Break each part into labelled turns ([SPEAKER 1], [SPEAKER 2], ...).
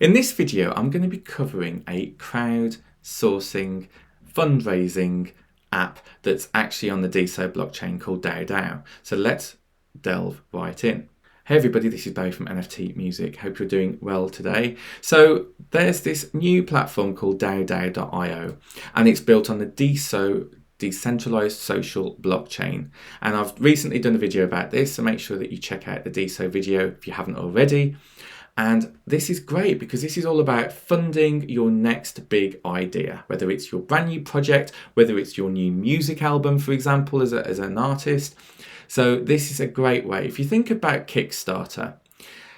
[SPEAKER 1] In this video, I'm going to be covering a crowdsourcing fundraising app that's actually on the DeSo blockchain called Dao Dao. So let's delve right in. Hey everybody, this is Barry from NFT Music. Hope you're doing well today. So there's this new platform called DaoDao.io and it's built on the DeSo decentralized social blockchain. And I've recently done a video about this, so make sure that you check out the DeSo video if you haven't already. And this is great because this is all about funding your next big idea, whether it's your brand new project, whether it's your new music album, for example, as an artist. So this is a great way. If you think about Kickstarter,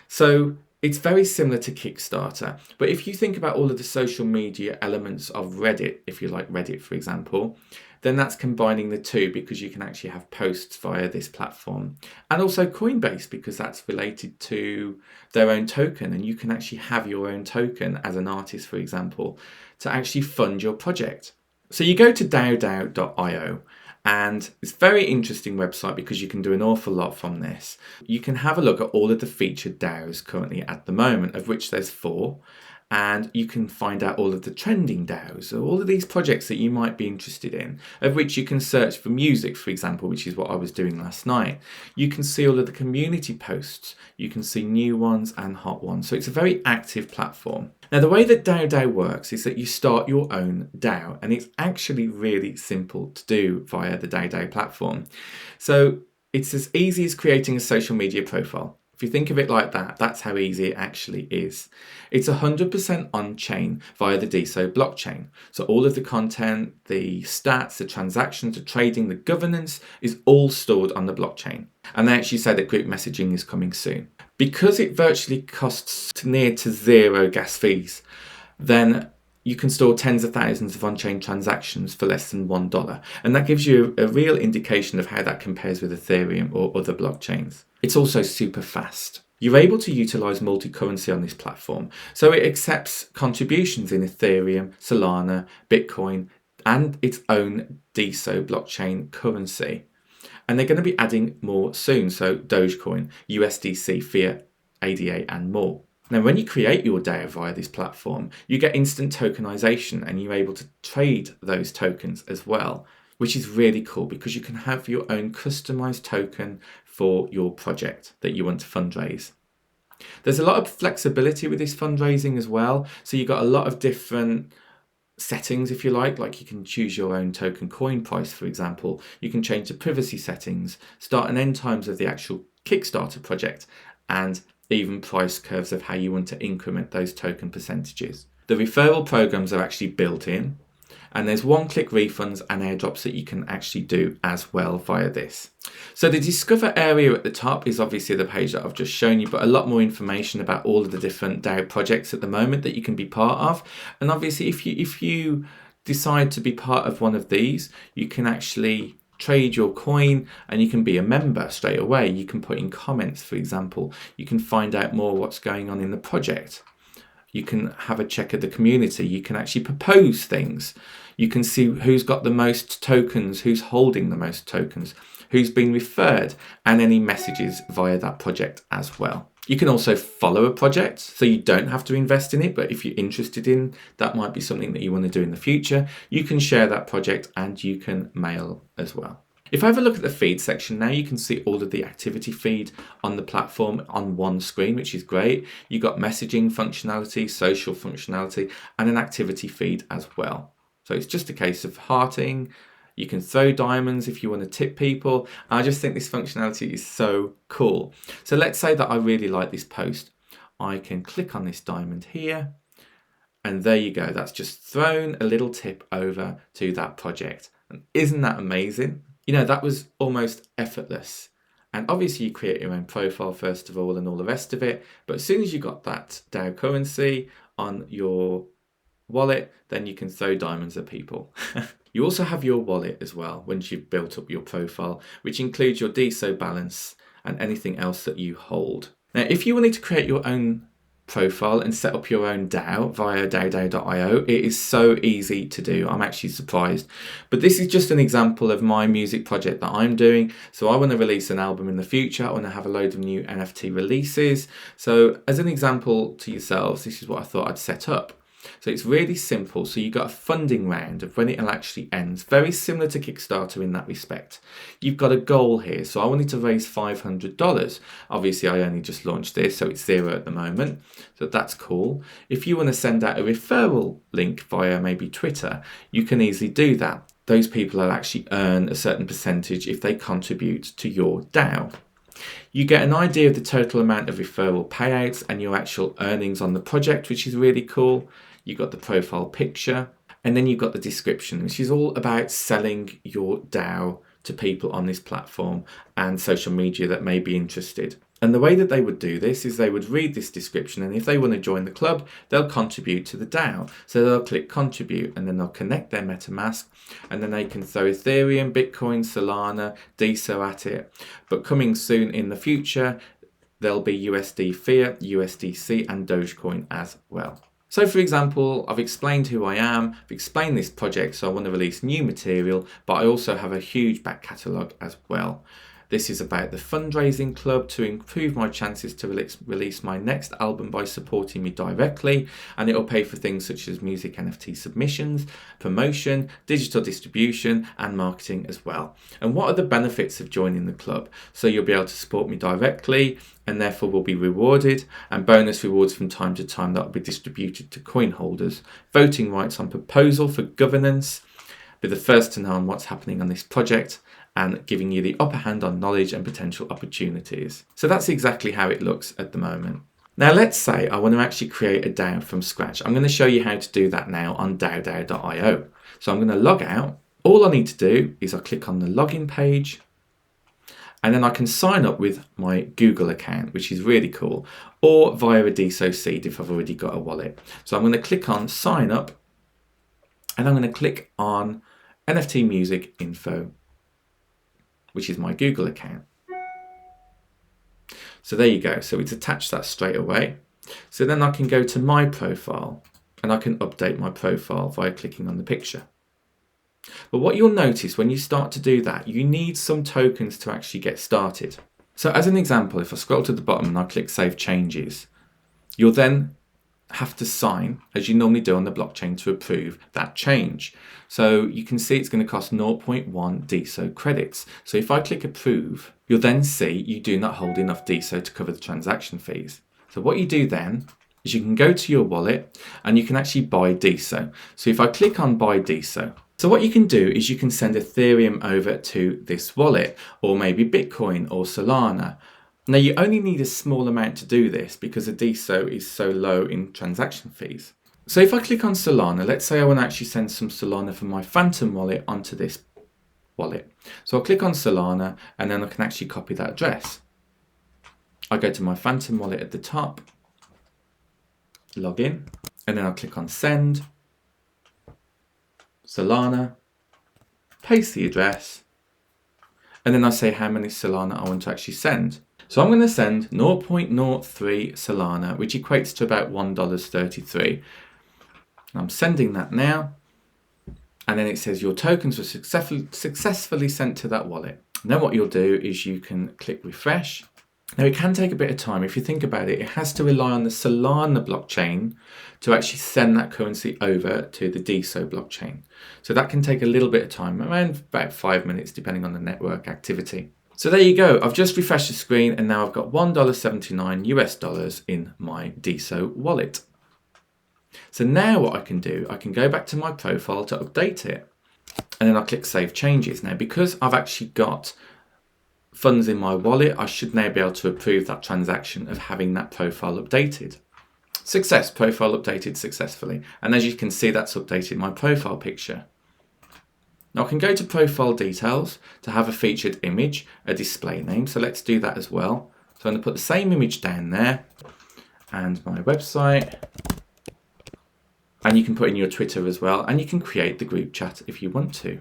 [SPEAKER 1] so it's very similar to Kickstarter, but if you think about all of the social media elements of Reddit, if you like Reddit, for example, then that's combining the two because you can actually have posts via this platform. And also Coinbase, because that's related to their own token, and you can actually have your own token as an artist, for example, to actually fund your project. So you go to DaoDao.io, and it's a very interesting website because you can do an awful lot from this. You can have a look at all of the featured DAOs currently at the moment, of which there's 4. And you can find out all of the trending DAOs, so all of these projects that you might be interested in, of which you can search for music, for example, which is what I was doing last night. You can see all of the community posts. You can see new ones and hot ones. So it's a very active platform. Now, the way that Dao Dao works is that you start your own DAO, and it's actually really simple to do via the Dao Dao platform. So it's as easy as creating a social media profile. If you think of it like that, that's how easy it actually is. It's 100% on-chain via the DeSo blockchain. So all of the content, the stats, the transactions, the trading, the governance is all stored on the blockchain. And they actually say that group messaging is coming soon. Because it virtually costs near to zero gas fees, then you can store tens of thousands of on-chain transactions for less than $1. And that gives you a real indication of how that compares with Ethereum or other blockchains. It's also super fast. You're able to utilize multi-currency on this platform. So it accepts contributions in Ethereum, Solana, Bitcoin, and its own DeSo blockchain currency. And they're going to be adding more soon. So Dogecoin, USDC, Fiat, ADA, and more. Now, when you create your DAO via this platform, you get instant tokenization and you're able to trade those tokens as well, which is really cool because you can have your own customized token for your project that you want to fundraise. There's a lot of flexibility with this fundraising as well. So you've got a lot of different settings, if you like you can choose your own token coin price, for example. You can change the privacy settings, start and end times of the actual Kickstarter project, and even price curves of how you want to increment those token percentages. The referral programs are actually built in, and there's one-click refunds and airdrops that you can actually do as well via this. So the Discover area at the top is obviously the page that I've just shown you, but a lot more information about all of the different DAO projects at the moment that you can be part of. And obviously if you decide to be part of one of these, you can actually trade your coin and you can be a member straight away. You can put in comments, for example. You can find out more what's going on in the project. You can have a check of the community. You can actually propose things. You can see who's got the most tokens, who's holding the most tokens, who's been referred, and any messages via that project as well. You can also follow a project, so you don't have to invest in it, but if you're interested in, that might be something that you want to do in the future, you can share that project and you can mail as well. If I have a look at the feed section now, you can see all of the activity feed on the platform on one screen, which is great. You've got messaging functionality, social functionality, and an activity feed as well. So it's just a case of hearting. You can throw diamonds if you want to tip people. I just think this functionality is so cool. So let's say that I really like this post. I can click on this diamond here, and there you go. That's just thrown a little tip over to that project. And isn't that amazing? You know, that was almost effortless. And obviously you create your own profile first of all and all the rest of it. But as soon as you got that DAO currency on your wallet, then you can throw diamonds at people. You also have your wallet as well once you've built up your profile, which includes your DeSo balance and anything else that you hold. Now, if you wanted to create your own profile and set up your own DAO via daodao.io. It is so easy to do. I'm actually surprised. But this is just an example of my music project that I'm doing. So I want to release an album in the future. I want to have a load of new NFT releases. So as an example to yourselves, this is what I thought I'd set up. So it's really simple. So you got a funding round of when it'll actually end, very similar to Kickstarter in that respect. You've got a goal here. So I wanted to raise $500. Obviously, I only just launched this, so it's zero at the moment. So that's cool. If you want to send out a referral link via maybe Twitter, you can easily do that. Those people will actually earn a certain percentage if they contribute to your DAO. You get an idea of the total amount of referral payouts and your actual earnings on the project, which is really cool. You've got the profile picture, and then you've got the description, which is all about selling your DAO to people on this platform and social media that may be interested. And the way that they would do this is they would read this description, and if they want to join the club, they'll contribute to the DAO. So they'll click contribute, and then they'll connect their MetaMask, and then they can throw Ethereum, Bitcoin, Solana, DeSo at it. But coming soon in the future, there'll be USD Fiat, USDC, and Dogecoin as well. So for example, I've explained who I am, I've explained this project, so I want to release new material, but I also have a huge back catalogue as well. This is about the fundraising club to improve my chances to release my next album by supporting me directly, and it'll pay for things such as music NFT submissions, promotion, digital distribution, and marketing as well. And what are the benefits of joining the club? So you'll be able to support me directly, and therefore will be rewarded, and bonus rewards from time to time that will be distributed to coin holders, voting rights on proposal for governance, be the first to know on what's happening on this project, and giving you the upper hand on knowledge and potential opportunities. So that's exactly how it looks at the moment. Now let's say I want to actually create a DAO from scratch. I'm going to show you how to do that now on daodao.io. So I'm going to log out. All I need to do is I click on the login page, and then I can sign up with my Google account, which is really cool, or via a DeSo seed if I've already got a wallet. So I'm going to click on sign up, and I'm going to click on NFT music info, which is my Google account. So there you go. So it's attached that straight away. So then I can go to my profile, and I can update my profile via clicking on the picture. But what you'll notice when you start to do that, you need some tokens to actually get started. So as an example, if I scroll to the bottom and I click Save Changes, you'll then have to sign, as you normally do on the blockchain, to approve that change. So you can see it's going to cost 0.1 DeSo credits. So if I click Approve, you'll then see you do not hold enough DeSo to cover the transaction fees. So what you do then is you can go to your wallet and you can actually buy DeSo. So if I click on Buy DeSo, so what you can do is you can send Ethereum over to this wallet, or maybe Bitcoin or Solana. Now you only need a small amount to do this because the DeSo is so low in transaction fees. So if I click on Solana, let's say I want to actually send some Solana from my Phantom wallet onto this wallet. So I'll click on Solana, and then I can actually copy that address. I go to my Phantom wallet at the top, log in, and then I'll click on Send, Solana, paste the address, and then I say how many Solana I want to actually send. So I'm going to send 0.03 Solana, which equates to about $1.33. I'm sending that now, and then it says your tokens were successfully sent to that wallet. And then what you'll do is you can click refresh. Now it can take a bit of time. If you think about it, it has to rely on the Solana blockchain to actually send that currency over to the DeSo blockchain. So that can take a little bit of time, around about 5 minutes, depending on the network activity. So there you go. I've just refreshed the screen, and now I've got $1.79 US in my DeSo wallet. So now what I can do, I can go back to my profile to update it, and then I'll click Save Changes. Now, because I've actually got funds in my wallet, I should now be able to approve that transaction of having that profile updated. Success, profile updated successfully. And as you can see, that's updated my profile picture. Now I can go to profile details to have a featured image, a display name. So let's do that as well. So I'm going to put the same image down there, and my website. And you can put in your Twitter as well, and you can create the group chat if you want to.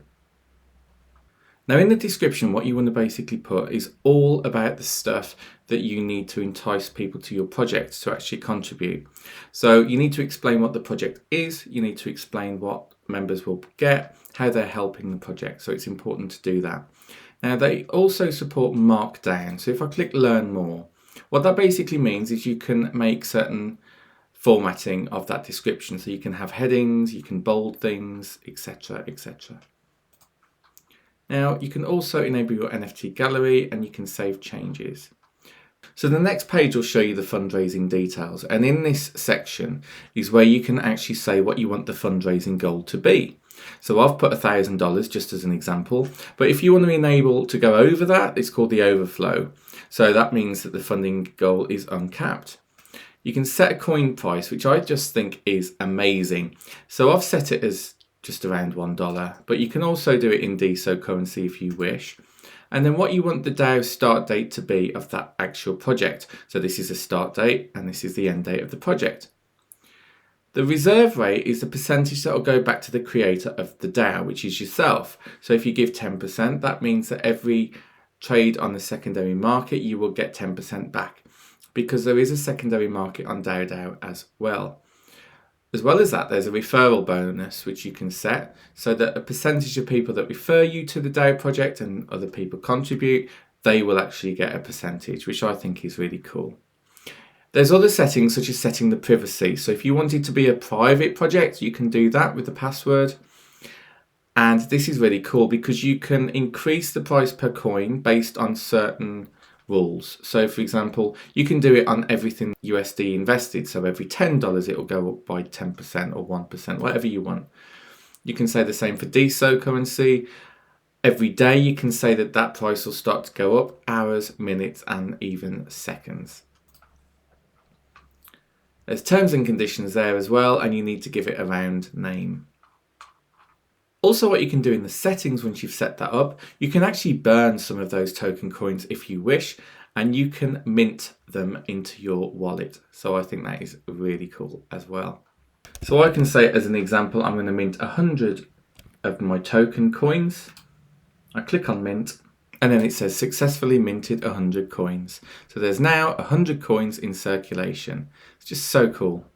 [SPEAKER 1] Now in the description, what you want to basically put is all about the stuff that you need to entice people to your project to actually contribute. So you need to explain what the project is, you need to explain what members will get, how they're helping the project. So it's important to do that. Now they also support Markdown. So if I click Learn More, what that basically means is you can make certain formatting of that description. So you can have headings, you can bold things, etc., etc. Now you can also enable your NFT gallery and you can save changes. So the next page will show you the fundraising details, and in this section is where you can actually say what you want the fundraising goal to be. So I've put $1,000 just as an example, but if you want to enable to go over that, it's called the overflow. So that means that the funding goal is uncapped. You can set a coin price, which I just think is amazing. So I've set it as just around $1, but you can also do it in DSO currency if you wish. And then what you want the DAO start date to be of that actual project. So this is the start date and this is the end date of the project. The reserve rate is the percentage that will go back to the creator of the DAO, which is yourself. So if you give 10%, that means that every trade on the secondary market, you will get 10% back, because there is a secondary market on Dao Dao as well. As well as that, there's a referral bonus which you can set so that a percentage of people that refer you to the DAO project and other people contribute, they will actually get a percentage, which I think is really cool. There's other settings such as setting the privacy. So if you want it to be a private project, you can do that with the password. And this is really cool because you can increase the price per coin based on certain rules. So for example, you can do it on everything USD invested. So every $10 it will go up by 10% or 1%, whatever you want. You can say the same for DSO currency. Every day you can say that that price will start to go up, hours, minutes, and even seconds. There's terms and conditions there as well, and you need to give it a round name. Also, what you can do in the settings once you've set that up, you can actually burn some of those token coins if you wish, and you can mint them into your wallet. So I think that is really cool as well. So I can say, as an example, I'm going to mint 100 of my token coins. I click on mint, and then it says successfully minted 100 coins. So there's now 100 coins in circulation. It's just so cool.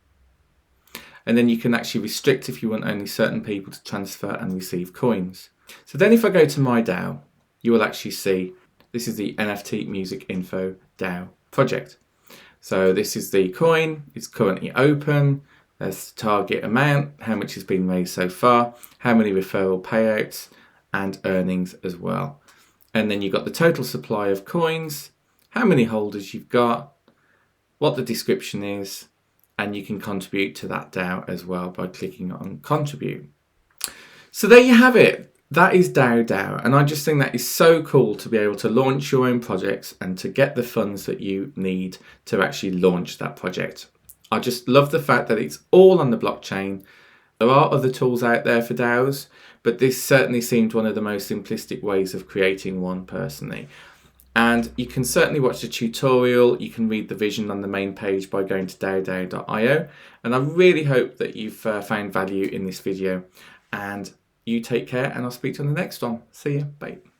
[SPEAKER 1] And then you can actually restrict if you want only certain people to transfer and receive coins. So then if I go to my DAO, you will actually see this is the NFT Music Info DAO project. So this is the coin, it's currently open, there's the target amount, how much has been raised so far, how many referral payouts, and earnings as well. And then you've got the total supply of coins, how many holders you've got, what the description is, and you can contribute to that DAO as well by clicking on contribute. So there you have it. That is Dao Dao, and I just think that is so cool to be able to launch your own projects and to get the funds that you need to actually launch that project. I just love the fact that it's all on the blockchain. There are other tools out there for DAOs, but this certainly seemed one of the most simplistic ways of creating one personally. And you can certainly watch the tutorial, you can read the vision on the main page by going to daodao.io, and I really hope that you've found value in this video, and you take care, and I'll speak to you on the next one. See you, bye.